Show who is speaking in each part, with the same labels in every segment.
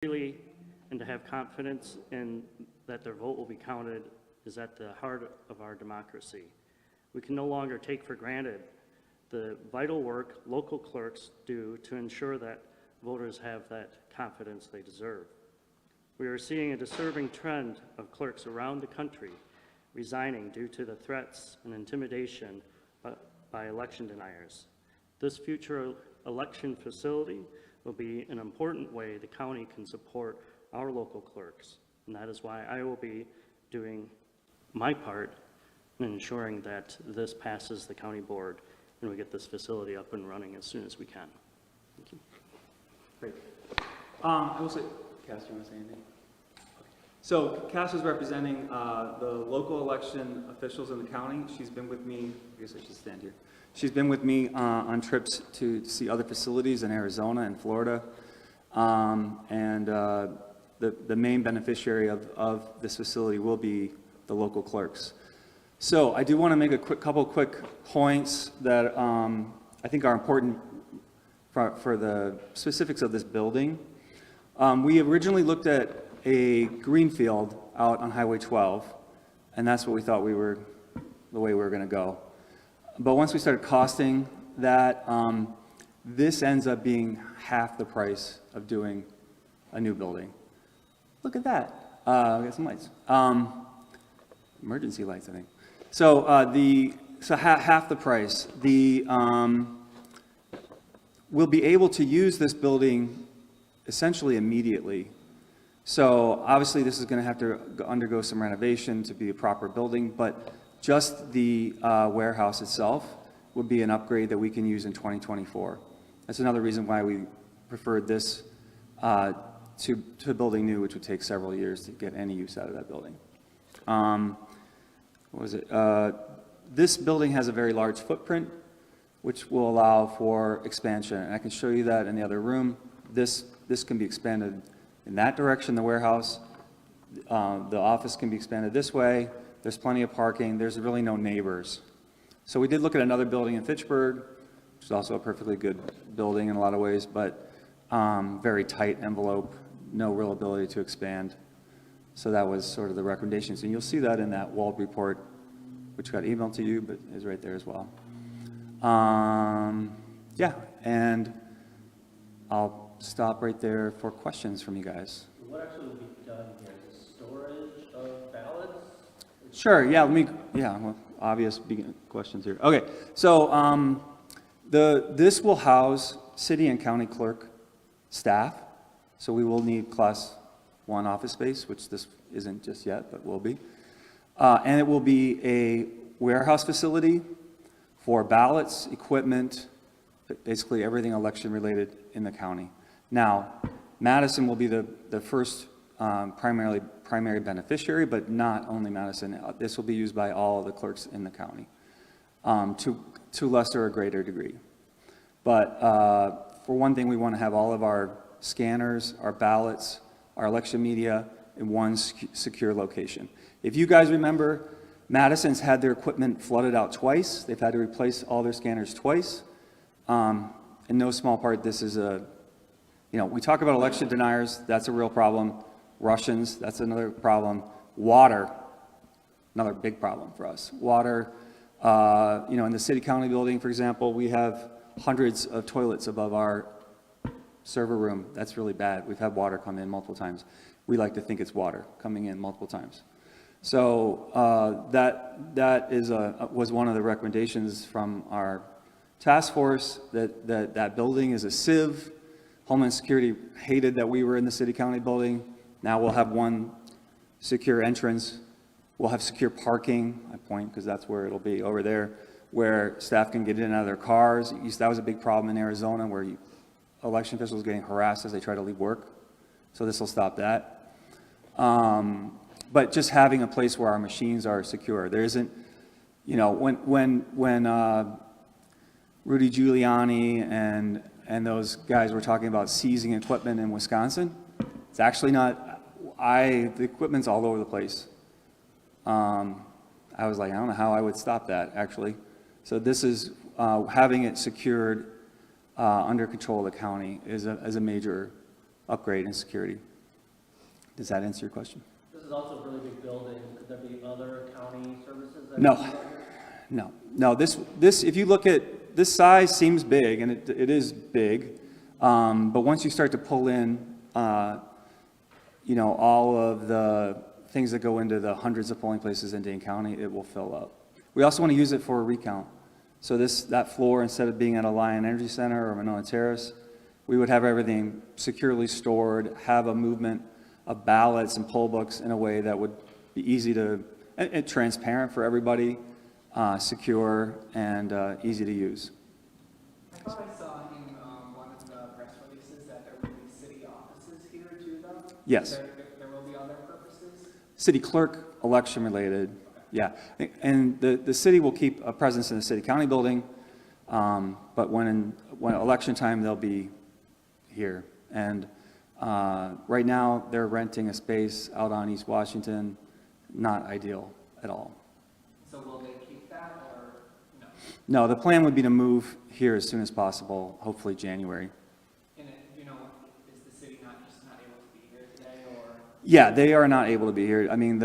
Speaker 1: freely and to have confidence in that their vote will be counted is at the heart of our democracy. We can no longer take for granted the vital work local clerks do to ensure that voters have that confidence they deserve. We are seeing a disturbing trend of clerks around the country resigning due to the threats and intimidation by election deniers. This future election facility will be an important way the county can support our local clerks, and that is why I will be doing my part in ensuring that this passes the county board and we get this facility up and running as soon as we can. Thank you.
Speaker 2: Great. I will say, Cass, do you want to say anything? So Cass is representing the local election officials in the county. She's been with me, I guess I should stand here. She's been with me on trips to see other facilities in Arizona and Florida. The main beneficiary of this facility will be the local clerks. So I do want to make a couple quick points that I think are important for the specifics of this building. We originally looked at a greenfield out on Highway 12, and that's what we thought the way we were going to go. But once we started costing that, this ends up being half the price of doing a new building. Look at that. We got some lights. Emergency lights, I think. So half the price. We'll be able to use this building essentially immediately. So obviously this is going to have to undergo some renovation to be a proper building, but just the warehouse itself would be an upgrade that we can use in 2024. That's another reason why we preferred this to building new, which would take several years to get any use out of that building. What was it? This building has a very large footprint, which will allow for expansion. And I can show you that in the other room. This can be expanded in that direction, the warehouse. The office can be expanded this way. There's plenty of parking. There's really no neighbors. So we did look at another building in Fitchburg, which is also a perfectly good building in a lot of ways, but very tight envelope, no real ability to expand. So that was sort of the recommendations. And you'll see that in that Wald report, which got emailed to you, but is right there as well. Yeah, and I'll stop right there for questions from you guys.
Speaker 3: What actually will be done here? Is storage of ballots?
Speaker 2: Sure, yeah, well, obvious questions here. Okay, so this will house city and county clerk staff. So we will need class 1 office space, which this isn't just yet, but will be. And it will be a warehouse facility for ballots, equipment, basically everything election related in the county. Now, Madison will be the first primary beneficiary, but not only Madison. This will be used by all of the clerks in the county to lesser or greater degree. But for one thing, we want to have all of our scanners, our ballots, our election media in one secure location. If you guys remember, Madison's had their equipment flooded out twice. They've had to replace all their scanners twice. In no small part, this is we talk about election deniers, that's a real problem. Russians, that's another problem. Water, another big problem for us. Water, in the city county building, for example, we have hundreds of toilets above our server room. That's really bad. We've had water come in multiple times. We like to think it's water coming in multiple times. So that was one of the recommendations from our task force, that building is a sieve. Homeland Security hated that we were in the city county building. Now we'll have one secure entrance. We'll have secure parking, I point, because that's where it'll be, over there, where staff can get in and out of their cars. That was a big problem in Arizona, where election officials getting harassed as they try to leave work. So this will stop that. But just having a place where our machines are secure. There isn't, when Rudy Giuliani and those guys were talking about seizing equipment in Wisconsin, it's actually not. The equipment's all over the place. I was like, I don't know how I would stop that, actually. So this is having it secured under control of the county is a major upgrade in security. Does that answer your question?
Speaker 3: This is also a really big building. Could there be other county services that?
Speaker 2: No.
Speaker 3: could be there?
Speaker 2: No, this, if you look at, this size seems big, and it is big, but once you start to pull in, all of the things that go into the hundreds of polling places in Dane County, it will fill up. We also want to use it for a recount. So that floor, instead of being at a Lion Energy Center or Manila Terrace, we would have everything securely stored, have a movement of ballots and poll books in a way that would be easy to, and transparent for everybody, secure, and easy to use.
Speaker 4: I thought I saw in one of the press releases that there will be city offices here too, though?
Speaker 2: Yes.
Speaker 4: There will be other purposes?
Speaker 2: City clerk, election related, yeah. And the city will keep a presence in the city county building, but when election time, they'll be here. And right now, they're renting a space out on East Washington, not ideal at all.
Speaker 4: So will they keep that or no?
Speaker 2: No, the plan would be to move here as soon as possible, hopefully January.
Speaker 4: And is the city not able to be here today or?
Speaker 2: Yeah, they are not able to be here. I mean,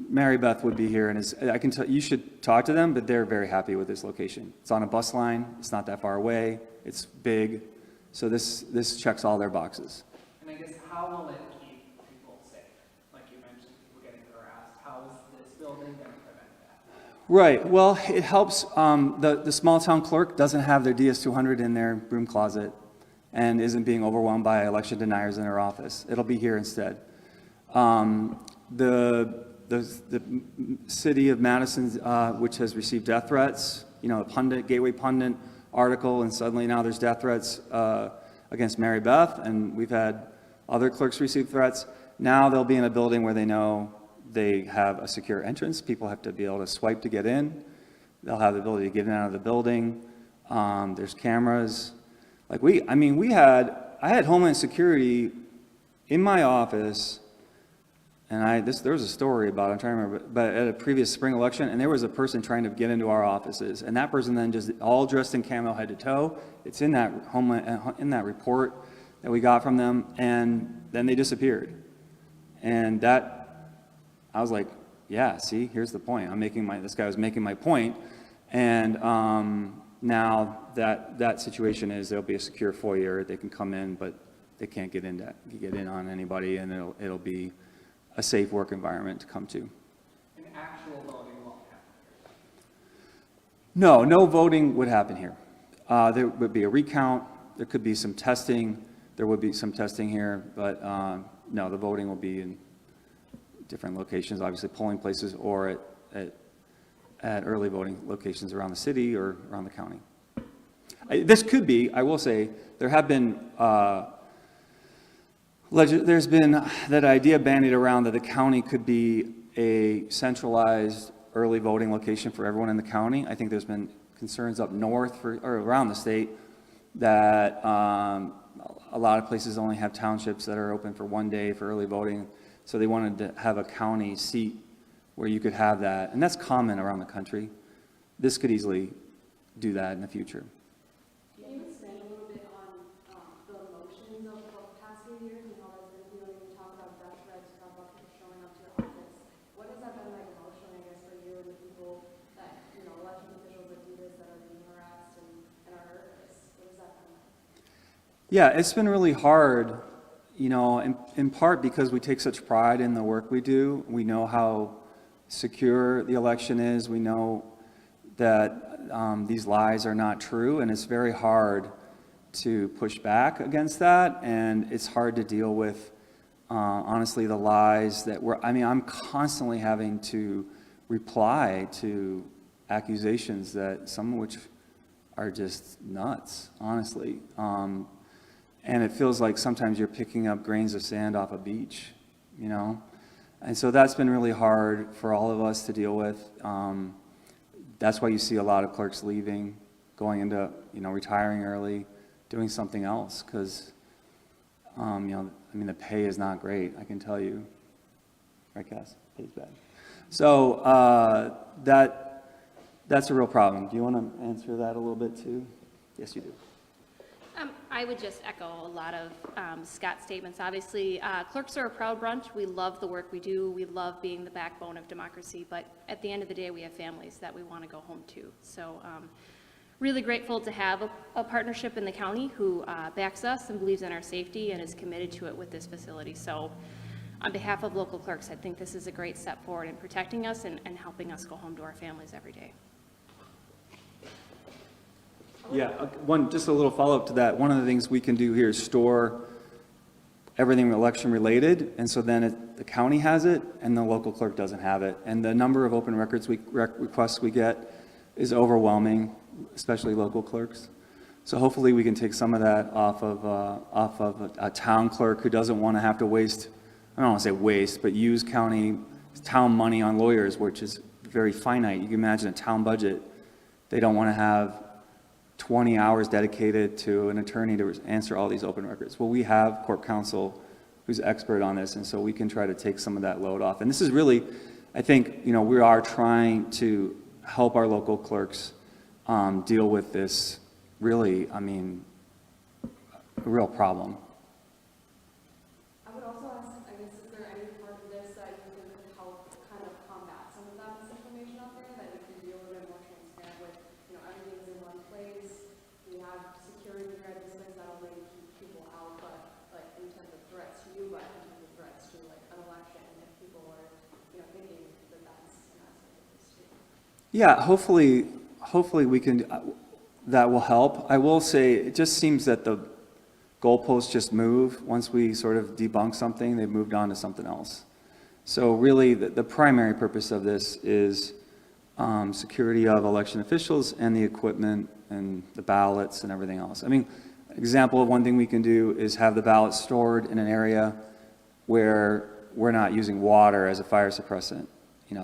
Speaker 2: Mary Beth would be here, and I can tell you should talk to them, but they're very happy with this location. It's on a bus line. It's not that far away. It's big, so this checks all their boxes.
Speaker 4: And I guess how will it keep people safe? Like you mentioned, people getting harassed. How is this building going to prevent that?
Speaker 2: Right. Well, it helps. The small town clerk doesn't have their DS200 in their broom closet and isn't being overwhelmed by election deniers in her office. It'll be here instead. The city of Madison, which has received death threats, the Gateway Pundit article, and suddenly now there's death threats against Mary Beth, and we've had other clerks receive threats. Now they'll be in a building where they know they have a secure entrance. People have to be able to swipe to get in. They'll have the ability to get in and out of the building. There's cameras. Like I had Homeland Security in my office. And there was a story about it, I'm trying to remember, but at a previous spring election, and there was a person trying to get into our offices, and that person then just all dressed in camo head to toe. It's in that report that we got from them, and then they disappeared. And I was like, yeah, see, here's the point. This guy was making my point, and now that situation is there'll be a secure foyer. They can come in, but they can't get in on anybody, and it'll be a safe work environment to come to.
Speaker 4: An actual voting won't happen here?
Speaker 2: No voting would happen here. There would be a recount. There could be some testing. There would be some testing here, but no, the voting will be in different locations, obviously polling places or at early voting locations around the city or around the county. This could be, I will say, there have been there's been that idea bandied around that the county could be a centralized early voting location for everyone in the county. I think there's been concerns up north or around the state that a lot of places only have townships that are open for one day for early voting. So they wanted to have a county seat where you could have that. And that's common around the country. This could easily do that in the future.
Speaker 5: Can you expand a little bit on the emotions of the past few years and how that's been feeling? You talk about death threats, you talk about people showing up to your office. What has that been like emotionally, I guess, for you and the people that, election officials that do this, that are being harassed and are nervous? What has that been like?
Speaker 2: Yeah, it's been really hard, in part because we take such pride in the work we do. We know how secure the election is. We know that these lies are not true, and it's very hard to push back against that, and it's hard to deal with, honestly, the lies that I'm constantly having to reply to accusations that some of which are just nuts, honestly. And it feels like sometimes you're picking up grains of sand off a beach, And so that's been really hard for all of us to deal with. That's why you see a lot of clerks leaving, going into, retiring early, doing something else, because, the pay is not great, I can tell you. Right, Cass? Pay's bad. So that's a real problem. Do you want to answer that a little bit too? Yes, you do.
Speaker 6: I would just echo a lot of Scott's statements. Obviously, clerks are a proud bunch. We love the work we do. We love being the backbone of democracy. But at the end of the day, we have families that we want to go home to. So really grateful to have a partnership in the county who backs us and believes in our safety and is committed to it with this facility. So on behalf of local clerks, I think this is a great step forward in protecting us and helping us go home to our families every day.
Speaker 2: Yeah, just a little follow-up to that. One of the things we can do here is store everything election related, and so then the county has it and the local clerk doesn't have it. And the number of open records requests we get is overwhelming, especially local clerks. So hopefully we can take some of that off of a town clerk who doesn't want to have to waste, I don't want to say waste, but use town money on lawyers, which is very finite. You can imagine a town budget. They don't want to have 20 hours dedicated to an attorney to answer all these open records. Well, we have Corp Counsel who's expert on this, and so we can try to take some of that load off. And this is really, I think, we are trying to help our local clerks deal with this really, a real problem.
Speaker 5: I would also ask, I guess, is there any part of this that you think could help kind of combat some of that misinformation out there, that you can be a little bit more transparent with, everything's in one place, we have security registers that'll maybe keep people out, but like in terms of threats to you, but in terms of threats to like an election, if people are, thinking that that's an aspect of this too.
Speaker 2: Yeah, hopefully we can, that will help. I will say, it just seems that the goalposts just move. Once we sort of debunk something, they've moved on to something else. So really, the primary purpose of this is security of election officials and the equipment and the ballots and everything else. Example of one thing we can do is have the ballots stored in an area where we're not using water as a fire suppressant.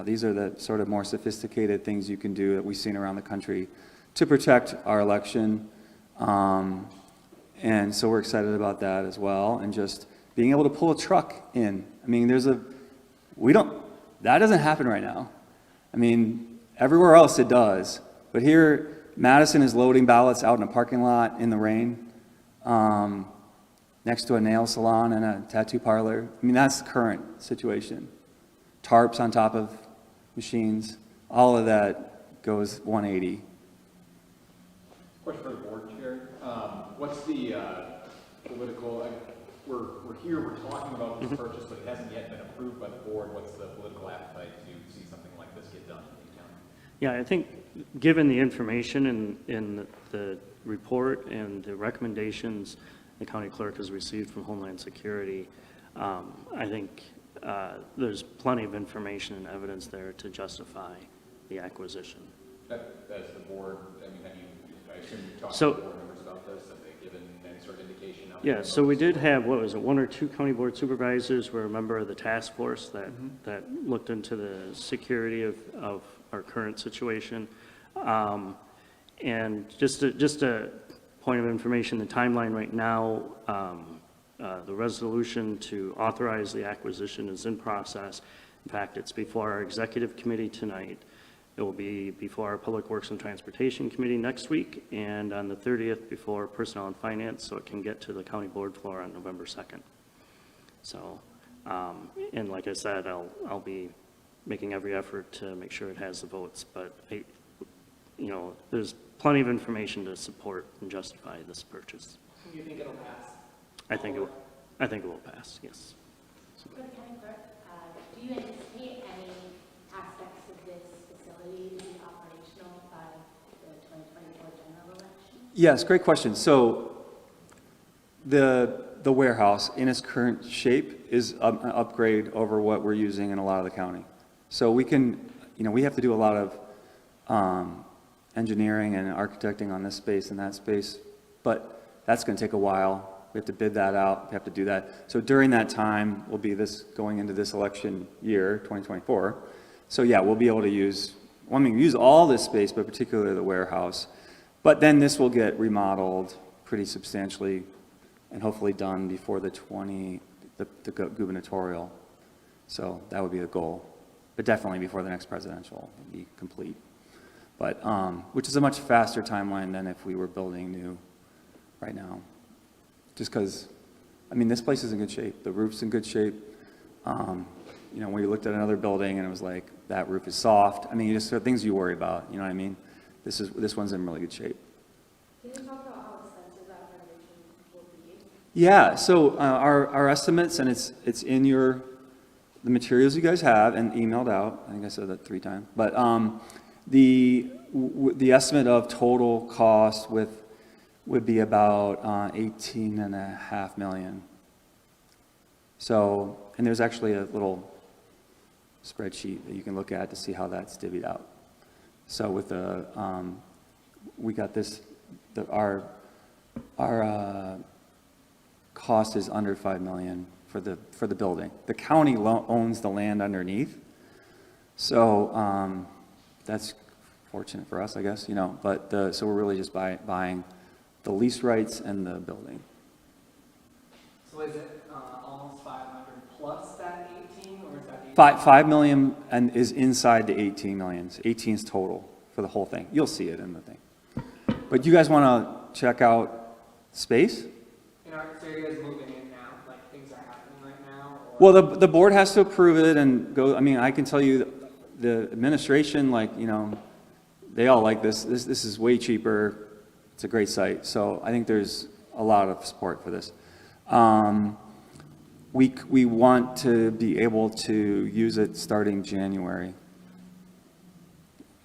Speaker 2: These are the sort of more sophisticated things you can do that we've seen around the country to protect our election. And so we're excited about that as well. And just being able to pull a truck in. That doesn't happen right now. Everywhere else it does. But here, Madison is loading ballots out in a parking lot in the rain, next to a nail salon and a tattoo parlor. That's the current situation. Tarps on top of machines, all of that goes 180.
Speaker 7: Question for the board chair. What's the political, we're here, we're talking about this purchase, but it hasn't yet been approved by the board. What's the political appetite to see something like this get done in Dane County?
Speaker 1: Yeah, I think given the information in the report and the recommendations the county clerk has received from Homeland Security, I think there's plenty of information and evidence there to justify the acquisition.
Speaker 7: As the board, I assume you talked
Speaker 1: So-
Speaker 7: to the board members about this, have they given any sort of indication?
Speaker 1: Yeah, so we did have, one or two county board supervisors were a member of the task force that looked into the security of our current situation. And just a point of information, the timeline right now, the resolution to authorize the acquisition is in process. In fact, it's before our executive committee tonight. It will be before our Public Works and Transportation Committee next week, and on the 30th before Personnel and Finance, so it can get to the county board floor on November 2nd. So, and like I said, I'll be making every effort to make sure it has the votes, but there's plenty of information to support and justify this purchase.
Speaker 4: Do you think it'll pass?
Speaker 1: I think it will pass, yes.
Speaker 8: For the county clerk, do you anticipate any aspects of this facility to be operational by the 2024 general election?
Speaker 2: Yes, great question. So the warehouse in its current shape is an upgrade over what we're using in a lot of the county. So we can, we have to do a lot of engineering and architecting on this space and that space, but that's going to take a while. We have to bid that out. We have to do that. So during that time will be this going into this election year, 2024. So yeah, we'll be able to use all this space, but particularly the warehouse. But then this will get remodeled pretty substantially and hopefully done before the gubernatorial. So that would be the goal. But definitely before the next presidential will be complete. But, which is a much faster timeline than if we were building new right now. just because, I mean, this place is in good shape. The roof's in good shape. You know, when you looked at another building and it was like, that roof is soft. I mean, just the things you worry about, you know what I mean? This one's in really good shape.
Speaker 5: Can you talk about how expensive that renovation will be?
Speaker 2: Yeah, so our estimates, and it's in the materials you guys have and emailed out. I think I said that 3 times. But the estimate of total cost would be about 18.5 million. So, and there's actually a little spreadsheet that you can look at to see how that's divvied out. So with we got this, our cost is under 5 million for the building. The county owns the land underneath, so that's fortunate for us, I guess, you know. But so we're really just buying the lease rights and the building.
Speaker 4: So is it almost 500 plus that 18, or is that 18?
Speaker 2: 5 million and is inside the 18 million. 18 is total for the whole thing. You'll see it in the thing. But you guys want to check out space?
Speaker 4: So are you guys moving in now? Like things are happening right now? Or?
Speaker 2: Well, the board has to approve it and go. I mean, I can tell you, the administration, like, you know, they all like this. This is way cheaper. It's a great site. So I think there's a lot of support for this. We want to be able to use it starting January.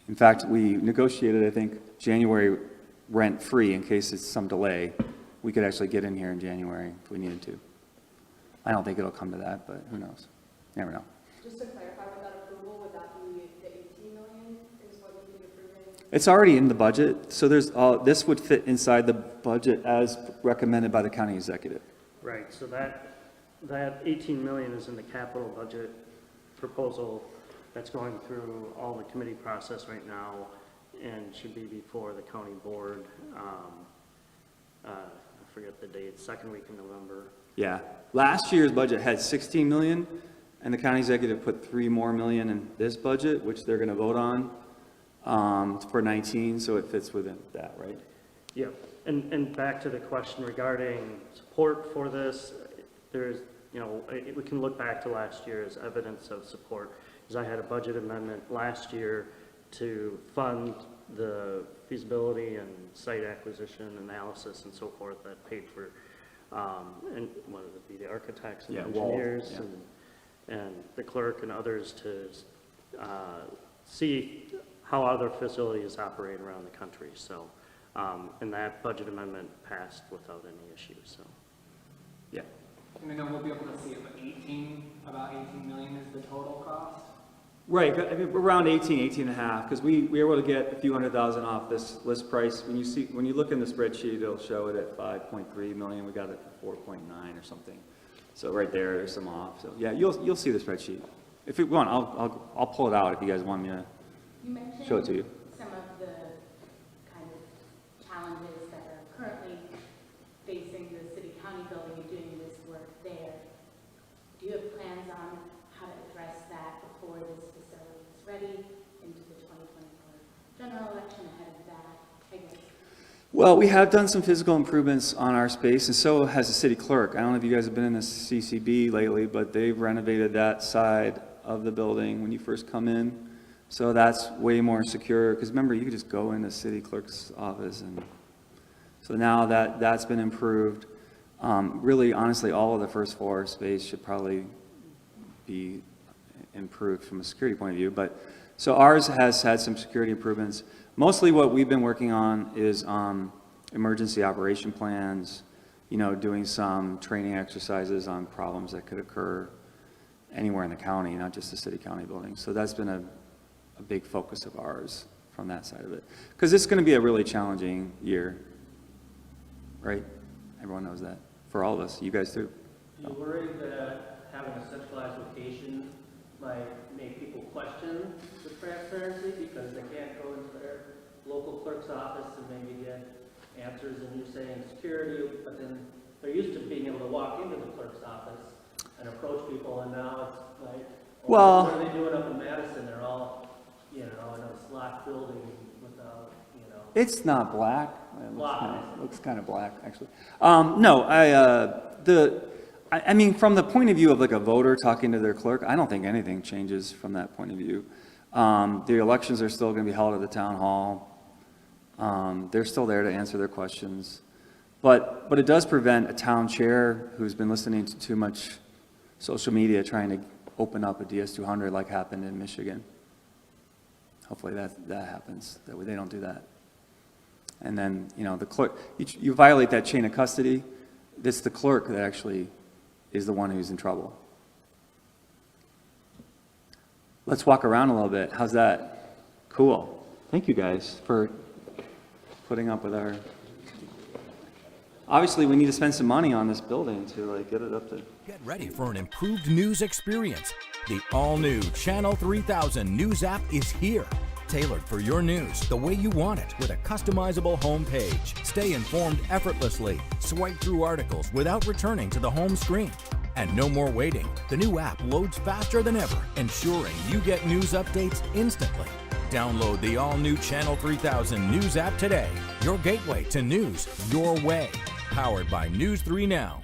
Speaker 2: In fact, we negotiated, I think, January rent-free in case it's some delay. We could actually get in here in January if we needed to. I don't think it'll come to that, but who knows? You never know.
Speaker 5: Just to clarify, with that approval, would that be the 18 million is what you'd be approving?
Speaker 2: It's already in the budget, so this would fit inside the budget as recommended by the county executive.
Speaker 1: Right, so that 18 million is in the capital budget proposal that's going through all the committee process right now and should be before the county board. I forget the date, second week in November.
Speaker 2: Yeah. Last year's budget had 16 million, and the county executive put 3 more million in this budget, which they're going to vote on for 19, so it fits within that, right?
Speaker 1: Yeah, and back to the question regarding support for this, there's, you know, we can look back to last year as evidence of support, because I had a budget amendment last year to fund the feasibility and site acquisition analysis and so forth that paid for, and what would it be, the architects and engineers and the clerk and others to see how other facilities operate around the country. So, and that budget amendment passed without any issues, so, yeah.
Speaker 4: And then we'll be able to see it, but about 18 million is the total cost?
Speaker 2: Right, I mean, around 18 and a half, because we were able to get a few $100,000 off this list price. When you look in the spreadsheet, it'll show it at 5.3 million. We got it for 4.9 or something. So right there's some off. So yeah, you'll see the spreadsheet. If you want, I'll pull it out if you guys want me to show it to you.
Speaker 8: Some of the kind of challenges that are currently facing the city-county building and doing this work there. Do you have plans on how to address that before this facility is ready into the 2024 general election, ahead of that, I guess?
Speaker 2: Well, we have done some physical improvements on our space, and so has the city clerk. I don't know if you guys have been in the CCB lately, but they've renovated that side of the building when you first come in. So that's way more secure, because remember, you could just go in the city clerk's office, and so now that's been improved. Really, honestly, all of the first floor space should probably be improved from a security point of view. But so ours has had some security improvements. Mostly what we've been working on is emergency operation plans, you know, doing some training exercises on problems that could occur anywhere in the county, not just the city-county building. So that's been a big focus of ours from that side of it. Because it's going to be a really challenging year, right? Everyone knows that. For all of us, you guys too.
Speaker 3: You worried that having a centralized location might make people question the transparency because they can't go into their local clerk's office and maybe get answers, and you're saying security, but then they're used to being able to walk into the clerk's office and approach people, and now it's like,
Speaker 2: well,
Speaker 3: what are they doing up in Madison? They're all, you know, in a locked building without, you know.
Speaker 2: It's not black. looks kind of black, actually. No, I mean, from the point of view of like a voter talking to their clerk, I don't think anything changes from that point of view. The elections are still going to be held at the town hall. They're still there to answer their questions. But it does prevent a town chair who's been listening to too much social media trying to open up a DS200 like happened in Michigan. Hopefully that happens, that way they don't do that. And then, you know, the clerk, you violate that chain of custody, it's the clerk that actually is the one who's in trouble. Let's walk around a little bit. How's that? Cool. Thank you guys for putting up with our... Obviously, we need to spend some money on this building to like get it up to...
Speaker 9: Get ready for an improved news experience. The all-new Channel 3000 news app is here. Tailored for your news the way you want it with a customizable home page. Stay informed effortlessly. Swipe through articles without returning to the home screen. And no more waiting. The new app loads faster than ever, ensuring you get news updates instantly. Download the all-new Channel 3000 news app today. Your gateway to news your way. Powered by News 3 Now.